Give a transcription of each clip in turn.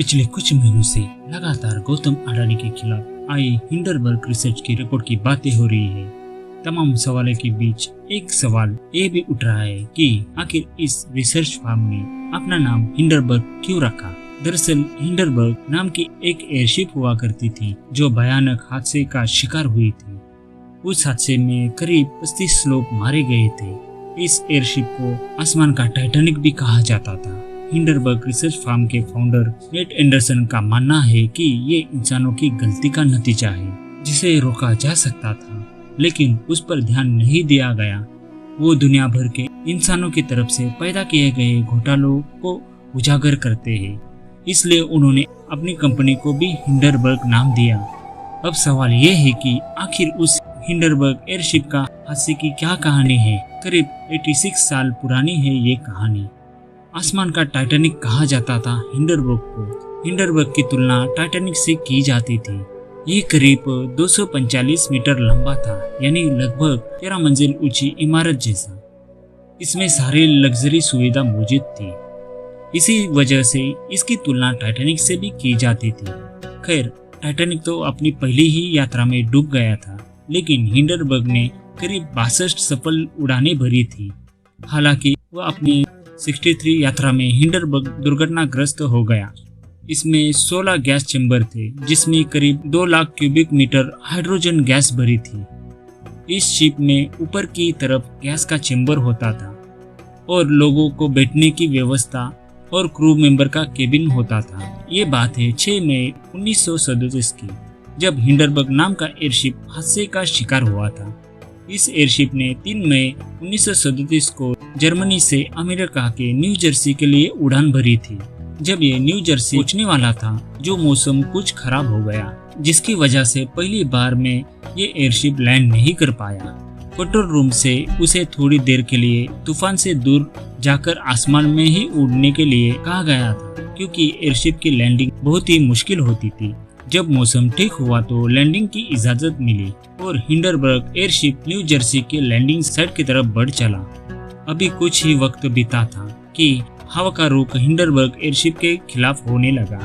पिछले कुछ महीनों से लगातार गौतम अडानी के खिलाफ आई हिंडरबर्ग रिसर्च की रिपोर्ट की बातें हो रही है। तमाम सवालों के बीच एक सवाल ये भी उठ रहा है कि आखिर इस रिसर्च फार्म ने अपना नाम हिंडरबर्ग क्यों रखा। दरअसल हिंडरबर्ग नाम की एक एयरशिप हुआ करती थी जो भयानक हादसे का शिकार हुई थी। उस हादसे में करीब 35 लोग मारे गए थे। इस एयरशिप को आसमान का टाइटैनिक भी कहा जाता था। हिंडरबर्ग रिसर्च फार्म के फाउंडर नेट एंडरसन का मानना है कि ये इंसानों की गलती का नतीजा है जिसे रोका जा सकता था, लेकिन उस पर ध्यान नहीं दिया गया। वो दुनिया भर के इंसानों की तरफ से पैदा किए गए घोटालों को उजागर करते हैं, इसलिए उन्होंने अपनी कंपनी को भी हिंडरबर्ग नाम दिया। अब सवाल ये है कि आखिर उस हिंडरबर्ग एयरशिप का हादसे की क्या कहानी है। करीब 86 साल पुरानी है ये कहानी। आसमान का टाइटैनिक कहा जाता था हिंडरबर्ग को। हिंडरबर्ग की तुलना टाइटैनिक से की जाती थी। ये करीब 245 मीटर लंबा था, यानी लगभग 13 मंजिल ऊंची इमारत जैसा। इसमें सारी लग्जरी सुविधा मौजूद थी। इसी वजह से इसकी तुलना टाइटैनिक से भी की जाती थी। खैर, टाइटैनिक तो अपनी पहली ही यात्रा में डूब गया था, लेकिन हिंडरबर्ग ने करीब 62 सफल उड़ानें भरी थी। हालांकि वह अपनी 63 यात्रा में हिंडरबर्ग दुर्घटनाग्रस्त हो गया। इसमें 16 गैस चैम्बर थे, जिसमें करीब 2 lakh cubic metre hydrogen gas भरी थी। इस शिप में ऊपर की तरफ गैस का चैम्बर होता था और लोगों को बैठने की व्यवस्था और क्रू मेंबर का केबिन होता था। ये बात है 6 मई 1937 की, जब हिंडरबर्ग नाम का एयरशिप हादसे का शिकार हुआ था। इस एयरशिप ने 3 मई 1937 को जर्मनी से अमेरिका के न्यू जर्सी के लिए उड़ान भरी थी। जब ये न्यू जर्सी पहुंचने वाला था, जो मौसम कुछ खराब हो गया, जिसकी वजह से पहली बार में ये एयरशिप लैंड नहीं कर पाया। कंट्रोल रूम से उसे थोड़ी देर के लिए तूफान से दूर जाकर आसमान में ही उड़ने के लिए कहा गया था, क्योंकि एयरशिप की लैंडिंग बहुत ही मुश्किल होती थी। जब मौसम ठीक हुआ तो लैंडिंग की इजाजत मिली और हिंडरबर्ग एयरशिप न्यू जर्सी के लैंडिंग साइट की तरफ बढ़ चला। अभी कुछ ही वक्त बीता था कि हवा का रुख हिंडरबर्ग एयरशिप के खिलाफ होने लगा।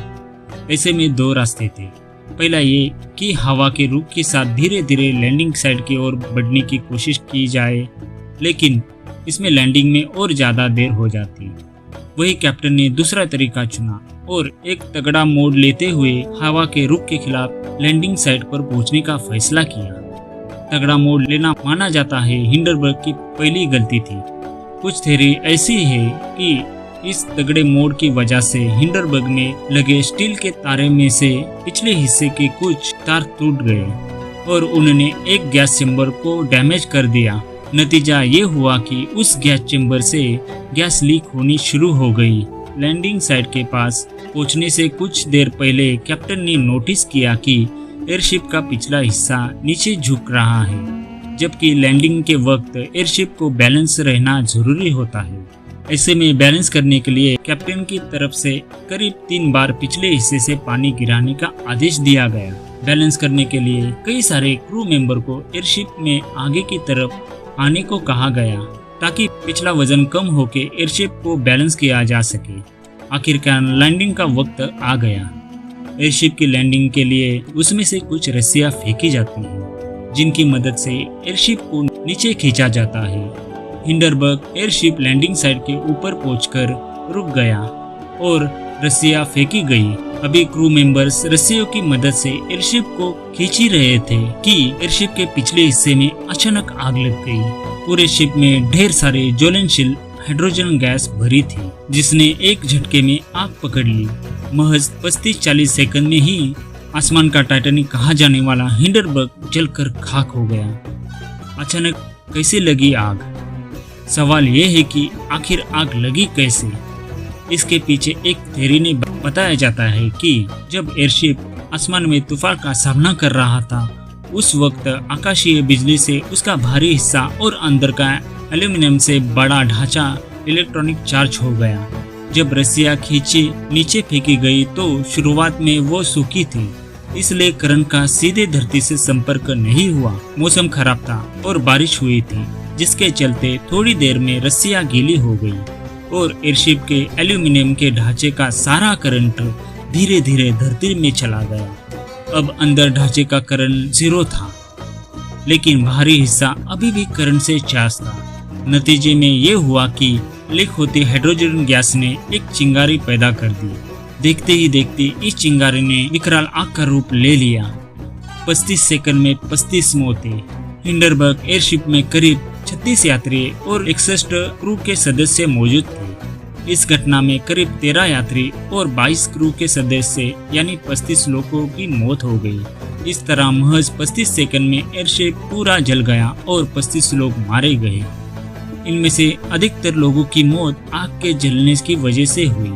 ऐसे में 2 रास्ते थे। पहला ये कि हवा के रुख के साथ धीरे धीरे लैंडिंग साइट की ओर बढ़ने की कोशिश की जाए, लेकिन इसमें लैंडिंग में और ज्यादा देर हो जाती। वही कैप्टन ने दूसरा तरीका चुना और एक तगड़ा मोड़ लेते हुए हवा के रुख के खिलाफ लैंडिंग साइट पर पहुंचने का फैसला किया। तगड़ा मोड़ लेना माना जाता है हिंडरबर्ग की पहली गलती थी। कुछ थ्योरी ऐसी है कि इस तगड़े मोड़ की वजह से हिंडरबर्ग में लगे स्टील के तारे में से पिछले हिस्से के कुछ तार टूट गए और उन्होंने एक गैस चैम्बर को डैमेज कर दिया। नतीजा ये हुआ कि उस गैस चैम्बर से गैस लीक होनी शुरू हो गई। लैंडिंग साइट के पास पहुंचने से कुछ देर पहले कैप्टन ने नोटिस किया कि एयरशिप का पिछला हिस्सा नीचे झुक रहा है, जबकि लैंडिंग के वक्त एयरशिप को बैलेंस रहना जरूरी होता है। ऐसे में बैलेंस करने के लिए कैप्टन की तरफ से करीब 3 बार पिछले हिस्से से पानी गिराने का आदेश दिया गया। बैलेंस करने के लिए कई सारे क्रू मेंबर को एयरशिप में आगे की तरफ आने को कहा गया, ताकि पिछला वजन कम होकर एयरशिप को बैलेंस किया जा सके। आखिरकार लैंडिंग का वक्त आ गया। एयरशिप की लैंडिंग के लिए उसमें से कुछ रस्सियां फेंकी जाती हैं, जिनकी मदद से एयरशिप को नीचे खींचा जाता है। हिंडरबर्ग एयरशिप लैंडिंग साइट के ऊपर पहुंचकर रुक गया और रस्सियां फेंकी गई। अभी क्रू मेंबर्स रस्सियों की मदद से एयरशिप को खींच ही रहे थे कि एयरशिप के पिछले हिस्से में अचानक आग लग गई। पूरे शिप में ढेर सारे ज्वलनशील हाइड्रोजन गैस भरी थी, जिसने एक झटके में आग पकड़ ली। महज 35-40 सेकंड में ही आसमान का टाइटैनिक कहा जाने वाला हिंडरबर्ग जलकर खाक हो गया। अचानक कैसे लगी आग? सवाल ये है कि आखिर आग लगी कैसे? इसके पीछे एक थ्योरी ने बताया जाता है कि जब एयरशिप आसमान में तूफान का सामना कर रहा था, उस वक्त आकाशीय बिजली से उसका भारी हिस्सा और अंदर का एल्यूमिनियम से बड़ा ढांचा इलेक्ट्रॉनिक चार्ज हो गया। जब रस्सियां खींची नीचे फेंकी गई तो शुरुआत में वो सूखी थी, इसलिए करंट का सीधे धरती से संपर्क नहीं हुआ। मौसम खराब था और बारिश हुई थी, जिसके चलते थोड़ी देर में रस्सियां गीली हो गई और एयरशिप के एल्यूमिनियम के ढांचे का सारा करंट धीरे धीरे धरती में चला गया। अब अंदर ढांचे का करंट 0 था, लेकिन बाहरी हिस्सा अभी भी करंट से चार्ज था। नतीजे में ये हुआ कि लीक होती हाइड्रोजन गैस ने एक चिंगारी पैदा कर दी। देखते ही देखते इस चिंगारी ने विकराल आग का रूप ले लिया। 35 सेकंड में 35 मौतें। हिंडरबर्ग एयरशिप में करीब 36 यात्री और 61 क्रू के सदस्य मौजूद थे। इस घटना में करीब 13 यात्री और 22 क्रू के सदस्य यानी 35 लोगों की मौत हो गई। इस तरह महज 35 सेकंड में एयरशिप पूरा जल गया और 35 लोग मारे गए। इनमें से अधिकतर लोगों की मौत आग के जलने की वजह से हुई।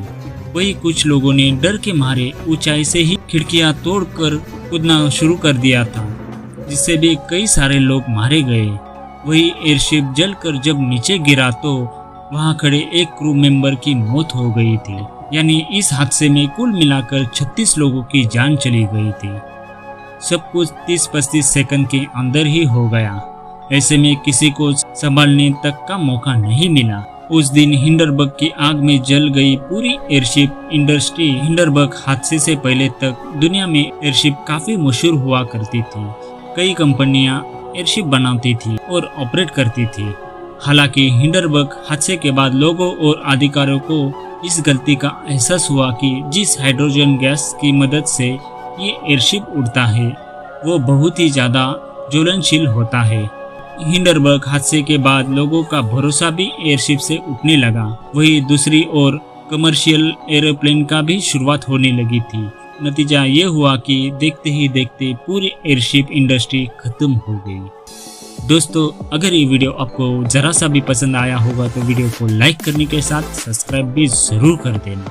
वही कुछ लोगों ने डर के मारे ऊंचाई से ही खिड़कियां तोड़कर कूदना शुरू कर दिया था, जिससे भी कई सारे लोग मारे गए। वही एयरशिप जलकर जब नीचे गिरा तो वहां खड़े एक क्रू मेंबर की मौत हो गई थी। यानी इस हादसे में कुल मिलाकर 36 लोगों की जान चली गई थी। सब कुछ 30-35 सेकंड के अंदर ही हो गया। ऐसे में किसी को संभालने तक का मौका नहीं मिला। उस दिन हिंडरबर्ग की आग में जल गई पूरी एयरशिप इंडस्ट्री। हिंडरबर्ग हादसे से पहले तक दुनिया में एयरशिप काफी मशहूर हुआ करती थी। कई कंपनियां एयरशिप बनाती थी और ऑपरेट करती थी। हालांकि हिंडरबर्ग हादसे के बाद लोगों और अधिकारियों को इस गलती का एहसास हुआ कि जिस हाइड्रोजन गैस की मदद से ये एयरशिप उड़ता है वो बहुत ही ज्यादा ज्वलनशील होता है। हिंडरबर्ग हादसे के बाद लोगों का भरोसा भी एयरशिप से उठने लगा। वही दूसरी ओर कमर्शियल एरोप्लेन का भी शुरुआत होने लगी थी। नतीजा ये हुआ कि देखते ही देखते पूरी एयरशिप इंडस्ट्री खत्म हो गई। दोस्तों, अगर ये वीडियो आपको जरा सा भी पसंद आया होगा तो वीडियो को लाइक करने के साथ सब्सक्राइब भी जरूर कर देना।